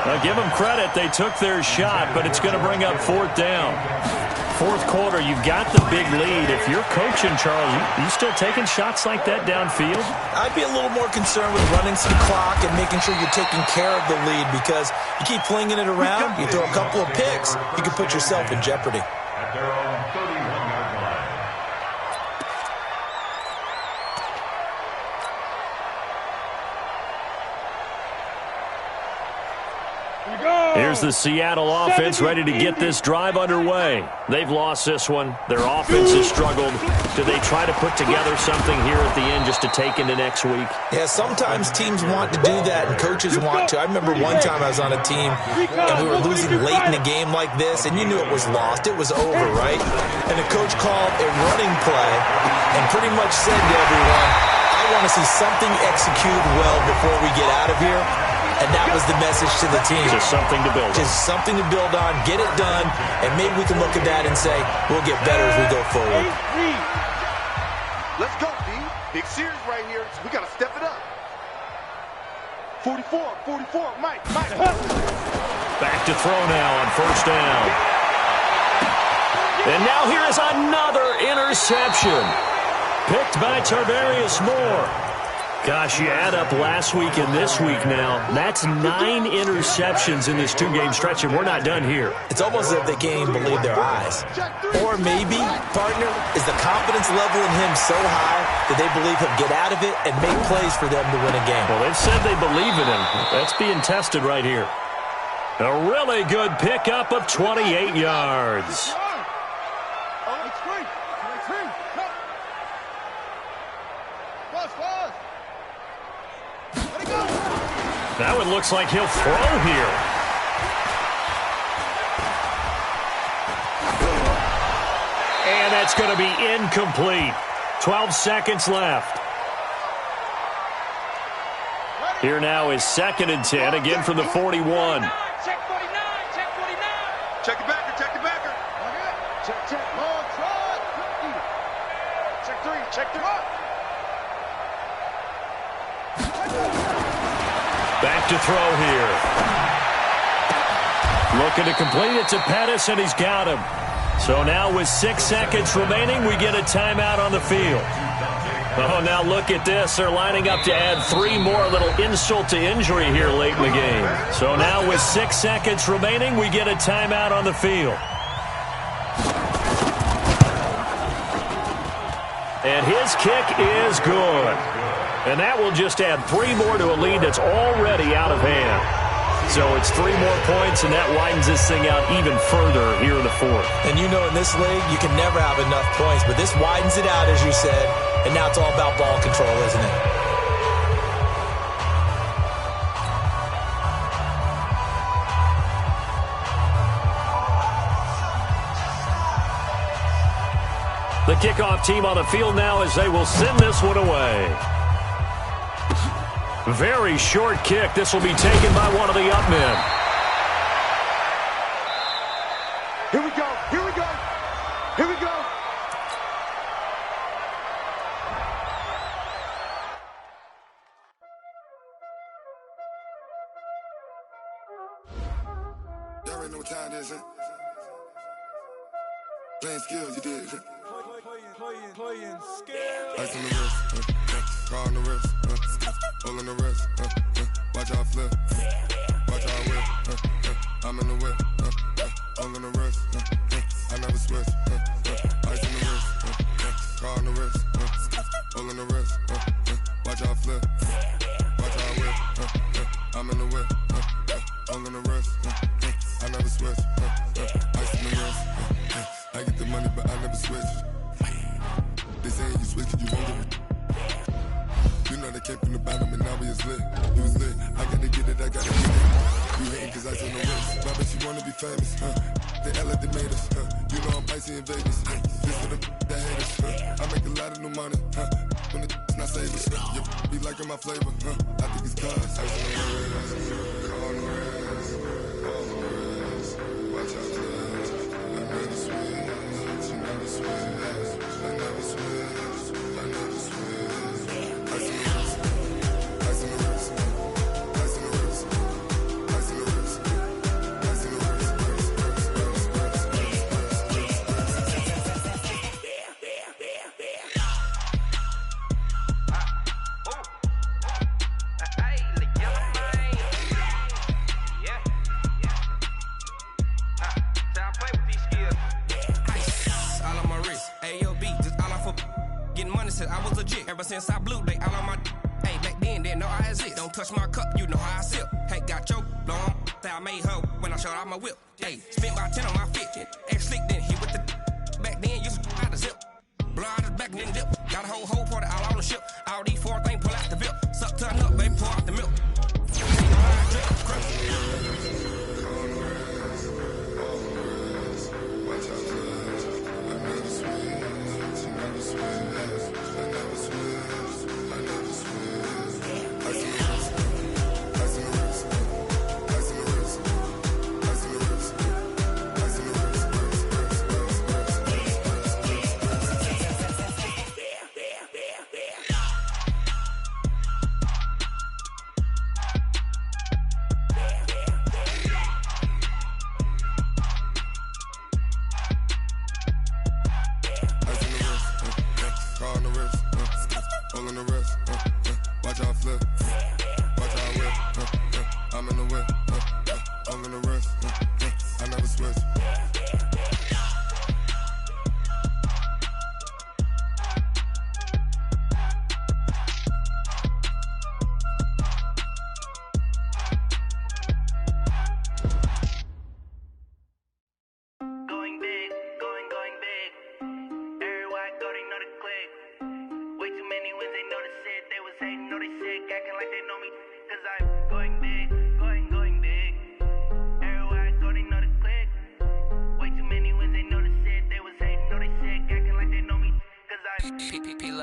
Now give them credit, they took their shot, but it's going to bring up 4th down. 4th quarter, you've got the big lead. If you're coaching, Charles, you still taking shots like that downfield? I'd be a little more concerned with running some clock and making sure you're taking care of the lead, because you keep flinging it around, you throw a couple of picks, you can put yourself in jeopardy. Here's the Seattle offense ready to get this drive underway. They've lost this one. Their offense has struggled. Do they try to put together something here at the end just to take into next week? Yeah, sometimes teams want to do that and coaches want to. I remember one time I was on a team and we were losing late in a game like this, and you knew it was lost. It was over, right? And the coach called a running play and pretty much said to everyone, I want to see something executed well before we get out of here. And that was the message to the team. Just something to build on. Just something to build on, get it done, and maybe we can look at that and say, we'll get better as we go forward. Let's go, D. Big series right here. We got to step it up. 44, Mike. Back to throw now on 1st down. And now here is another interception. Picked by Tarvarius Moore. Gosh, you add up last week and this week now. That's 9 interceptions in this 2-game stretch, and we're not done here. It's almost as if they can't even believe their eyes. Or maybe, partner, is the confidence level in him so high that they believe he'll get out of it and make plays for them to win a game. Well, they've said they believe in him. That's being tested right here. A really good pickup of 28 yards. That one looks like he'll throw here. And that's going to be incomplete. 12 seconds left. Here now is 2nd and 10, again from the 41. Check 49, check 49. Check the backer, check the backer. Check. Long try. Check 3, check 3. Back to throw here. Looking to complete it to Pettis, and he's got him. So now with 6 seconds remaining, we get a timeout on the field. Oh, now look at this. They're lining up to add 3 more, a little insult to injury here late in the game. So now with 6 seconds remaining, we get a timeout on the field. And his kick is good. And that will just add 3 more to a lead that's already out of hand. So it's 3 more points, and that widens this thing out even further here in the 4th. And you know in this league, you can never have enough points, but this widens it out, as you said, and now it's all about ball control, isn't it? The kickoff team on the field now as they will send this one away. Very short kick. This will be taken by one of the up men. Here we go, here we go, here we go. Y'all already know what time it is, huh? Playing skills, you did. Playing skills. Ice on the wrist, car on the wrist, hole in the wrist, watch out flip, watch out whip, I'm in the whip, hole in the wrist, I never switch, ice on the wrist, car on the wrist, hole in the wrist, watch out flip, watch out whip, I'm in the whip, hole in the wrist, I never switch, ice on the wrist, I get the money but I never switch. They saying you switch it, you won't get it. You know they came from the bottom and now we is lit. You was lit, I gotta get it, I gotta get it. You hating cause I on the wrist. My bitch, you wanna be famous, They Ella, they made us, You know I'm icy in Vegas, This for the that hate us, I make a lot of new money, When the not savers, You be liking my flavor, I think it's cause I on the wrist, on the wrist, on the wrist. Watch out, cuz I never switch, I never switch, I never switch, I never switch. Ice on the wrist, ice on the wrist, ice on the wrist, ice on the wrist, ice on the wrist, I was legit ever since I blew they all on my hey back then didn't know I exist. Don't touch my cup, you know how I sip. Hey, got your long that I made her when I showed out my whip. Hey, spent about 10 on my fit. Ex slick then hit with the back then used to out the zip. Blow out his back and then dip. Got a whole party all on the ship. All these 4 things pull out the vilp. Suck turn up, baby, pour out the milk.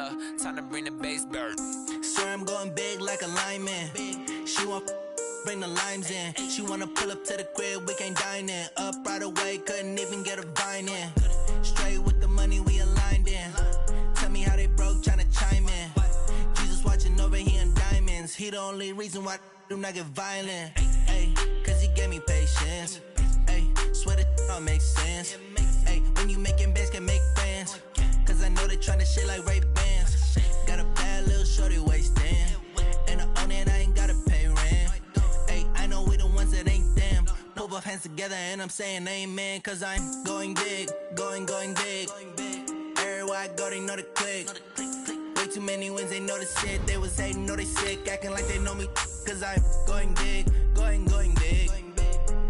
love, time to bring the bass back. Swear I'm going big like a lineman. She want bring the limes in. She wanna pull up to the crib, we can't dine in. Up right away, couldn't even get a vine in. Straight with the money we aligned in. Tell me how they broke, tryna chime in. Jesus watching over here in diamonds. He the only reason why I do not get violent. Ay, cause he gave me patience. Ay, swear that all makes sense. Ay, when you making bands, can make friends. Cause I know they tryna shit like Ray Bans. Got a bad little shorty wasting. And I own it, I ain't gotta pay rent. Ay, I know we the ones that ain't them. Pull both hands together and I'm saying amen. Cause I'm going big, going big. Everywhere I go, they know the click. Way too many wins, they know the shit. They was hating, know they sick, acting like they know me. Cause I'm going big, going big.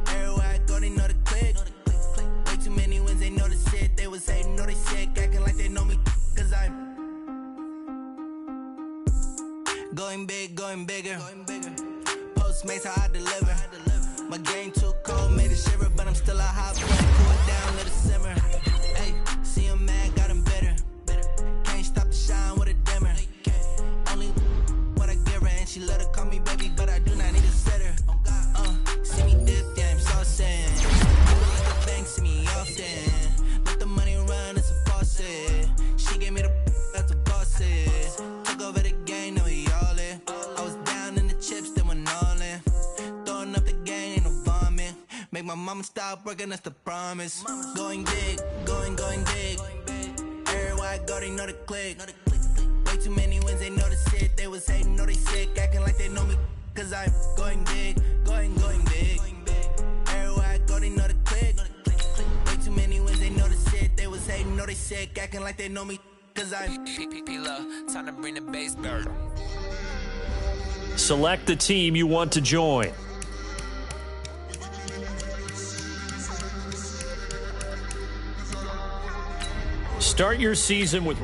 Everywhere I go, they know the click. Way too many wins, they know the shit. They was hating, know they sick, acting like they know me. Cause I'm going big, going bigger. Postmates, how I deliver. My game too cold, made it shiver, but I'm still a hot boy. Cool it down, let it simmer. Hey, see him mad, got him bitter. Can't stop the shine with a dimmer. Only what I give her, and she let her call me baby, but I do not need a sitter. See me dip, yeah, I'm saucy. People at the bank see me often. Let the money run, it's a faucet. She gave me the that's a boss is. Took over the game, now we all in. I was down in the chips, then went all in. Throwing up the game, ain't no vomit. Make my mama stop working, that's the promise. Going big, going big. Everywhere I go, they know the click. Way too many wins, they know the shit. They was hating, know they sick, acting like they know me. Cause I'm going big, going big. Everywhere I go, they know the click. Way too many wins, they know the shit. They was hating, know they sick, acting like they know me. Cause I'm love, time to bring the bass back. Select the team you want to join. Start your season with...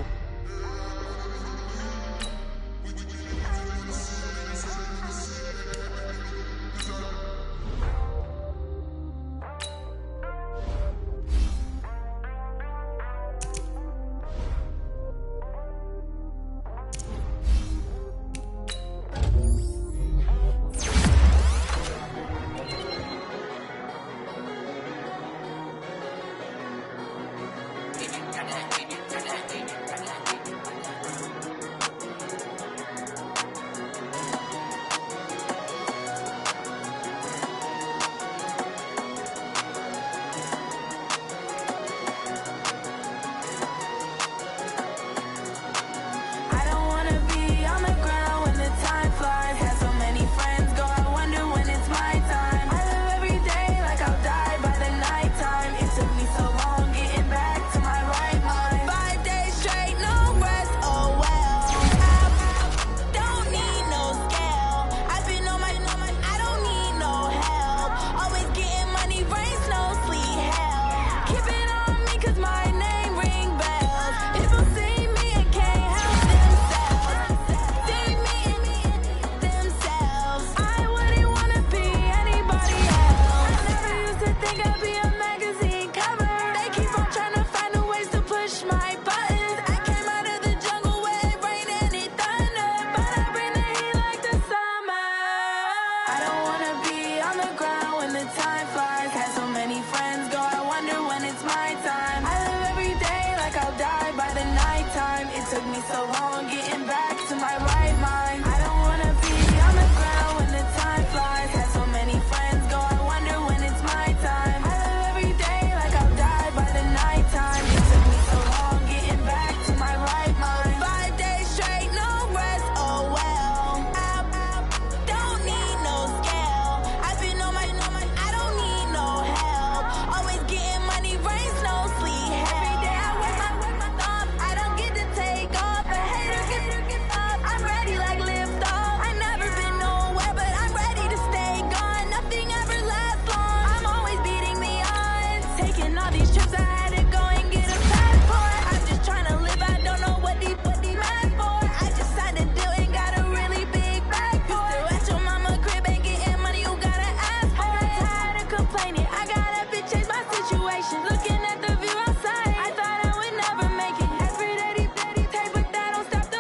Looking at the view outside, I thought I would never make it. Every day, take, but that don't stop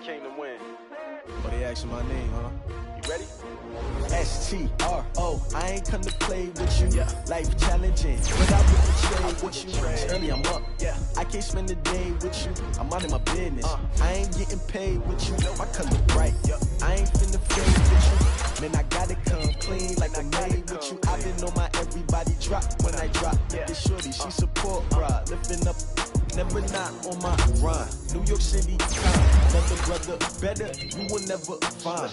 came to win. But they asking my name, huh? You ready? S-T-R-O, I ain't come to play with you. Yeah. Life challenging, but I wouldn't trade with you. It's early, I'm up. Yeah. I can't spend the day with you. I'm minding my business. I ain't getting paid with you. My color bright. I ain't finna fade with you. Man, I gotta come clean like I'm made with you. I've been on my everybody drop when I drop. This shorty, she support ride. Lifting up, never not on my rhyme. New York City time. Another brother better, you will never find.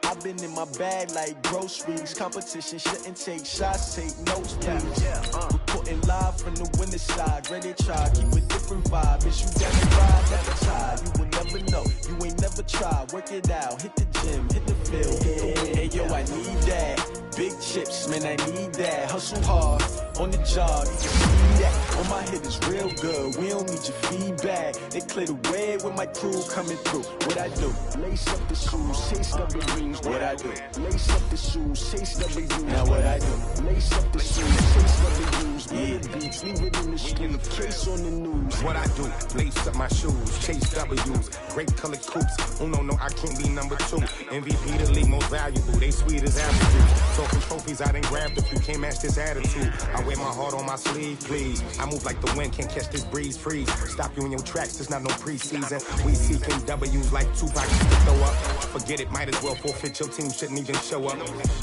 I've been in my bag like groceries. Competition shouldn't take shots, take notes, please. Reporting live from the winter side. Ready to try, keep a different vibe. Is you down to ride, never try. You will never know, you ain't never tried. Work it out, hit the gym, hit the field, hit the wind. Hey yo, I need that. Big chips, man, I need that. Hustle hard, on the job, you can see that. On my head is real good, we don't need your feedback. They clear the way with my crew coming through. What I do? Lace up the shoes, chase up the rings. What I do? Lace up the shoes, chase up the rings. Now what I do? Lace up the shoes, chase up the rings. Yeah, beats, leave it in the street, case on the news. What I do? Lace up my shoes, chase W's. Great colored coops. Oh no, I can't be number 2. MVP the league most valuable. They sweet as apple juice. Talking trophies, I done grabbed a few. Can't match this attitude. I wear my heart on my sleeve, please. I move like the wind, can't catch this breeze, freeze. Stop you in your tracks, there's not no preseason. We seeking W's like Tupac to throw up. Forget it, might as well forfeit. Your team shouldn't even show up.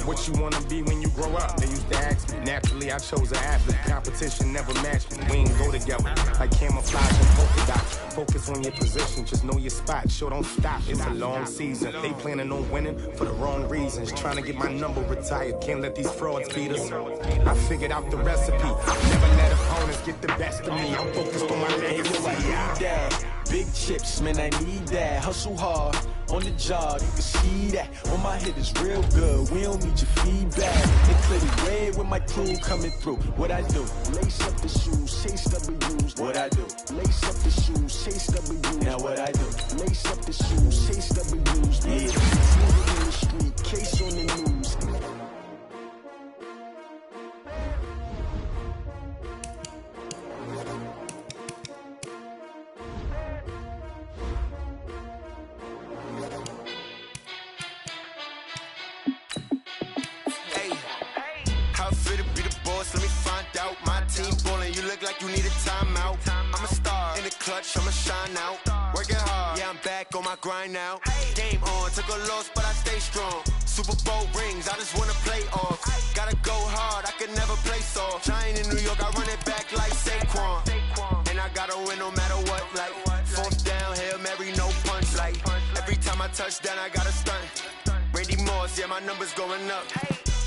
What you wanna be when you grow up? They used to ask me. Naturally, I chose an athlete. Competition never matched me. We ain't go together like camouflage and polka dots. Focus on your position, just know your spot. Sure, don't stop. It's a long season. They planning on winning for the wrong reasons. Trying to get my number retired. Can't let these frauds beat us. I figured out the recipe. Never let opponents get the best of me. I'm focused on my legacy. I need that. Big chips, man, I need that. Hustle hard, on the job, you can see that. On my head is real good, we don't need your feedback. They clear the way with my crew coming through. What I do? Lace up the shoes, chase W's. What I do? Lace up the shoes, chase W's. Now what I do? Lace up the shoes, chase W's. Yeah, leave it in the street, case on the news. Let me find out. My team ballin', you look like you need a timeout. I'm a star in the clutch, I'ma shine out. Working hard, yeah, I'm back on my grind now. Game on, took a loss, but I stay strong. Super Bowl rings, I just wanna play off. Gotta go hard, I can never play soft. Giant in New York, I run it back like Saquon. And I gotta win no matter what, like fourth down, Hail Mary, no punch. Like every time I touch down, I gotta stunt. Randy Moss, yeah, my numbers going up.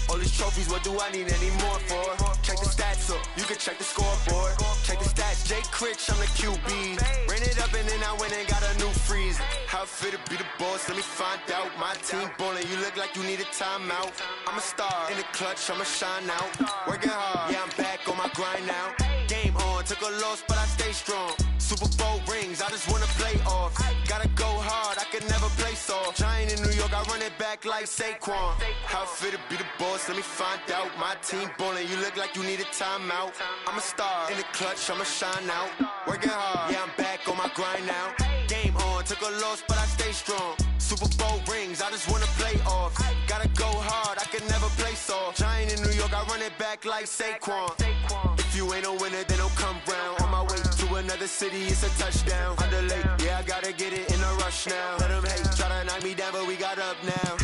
All these trophies, what do I need any more for? Check the stats up, you can check the scoreboard. Check the stats, Jay Critch, I'm the QB. Ran it up and then I went and got a new freeze. How it feel to be the boss, let me find out. My team ballin', you look like you need a timeout. I'm a star in the clutch, I'ma shine out. Working hard, yeah, I'm back on my grind now. Game on, took a loss, but I stay strong. Super Bowl rings, I just wanna play off. Gotta go hard, I can never play soft. Giant in New York, I run it back like Saquon. How it feel to be the boss, let me find out. My team ballin', you look like you need a timeout. I'm a star in the clutch, I'ma shine out. Working hard, yeah, I'm back on my grind now. Game on, took a loss, but I stay strong. Super Bowl rings, I just wanna play off. Gotta go hard, I can never play soft. Giant in New York, I run it back like Saquon. If you ain't a winner, then don't come round. On my way to another city, it's a touchdown. Underlay, yeah, I gotta get it in a rush now. Let them hate, try to knock me down, but we got up now.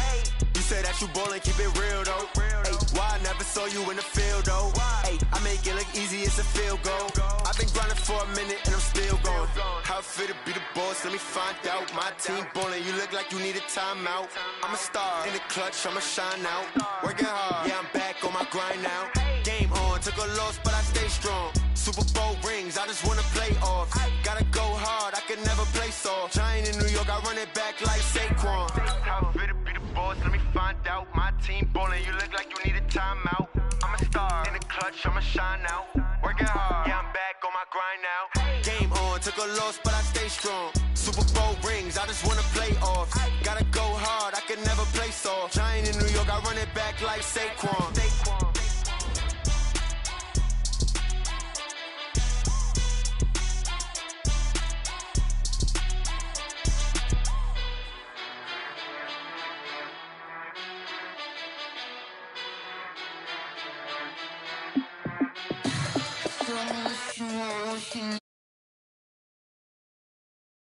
You say that you ballin', keep it real though. Ay, why I never saw you in the field though? Ay, I make it look easy, it's a field goal. I've been grinding for a minute and I'm still going. How it feel to be the boss, let me find out. My team ballin', you look like you need a timeout. I'm a star in the clutch, I'ma shine out. Working hard, yeah, I'm back on my grind now. Game on, took a loss, but I stay strong. Super Bowl rings, I just wanna play off. Gotta go hard, I can never play soft. Giant in New York, I run it back like Saquon. How it feel to be the boss, let me find out. My team ballin', you look like you need a timeout. I'm a star in the clutch, I'ma shine out. Working hard, yeah, I'm back on my grind now. Game on, took a loss, but I stay strong. Super Bowl rings, I just wanna play off. Gotta go hard, I can never play soft. Giant in New York, I run it back like Saquon.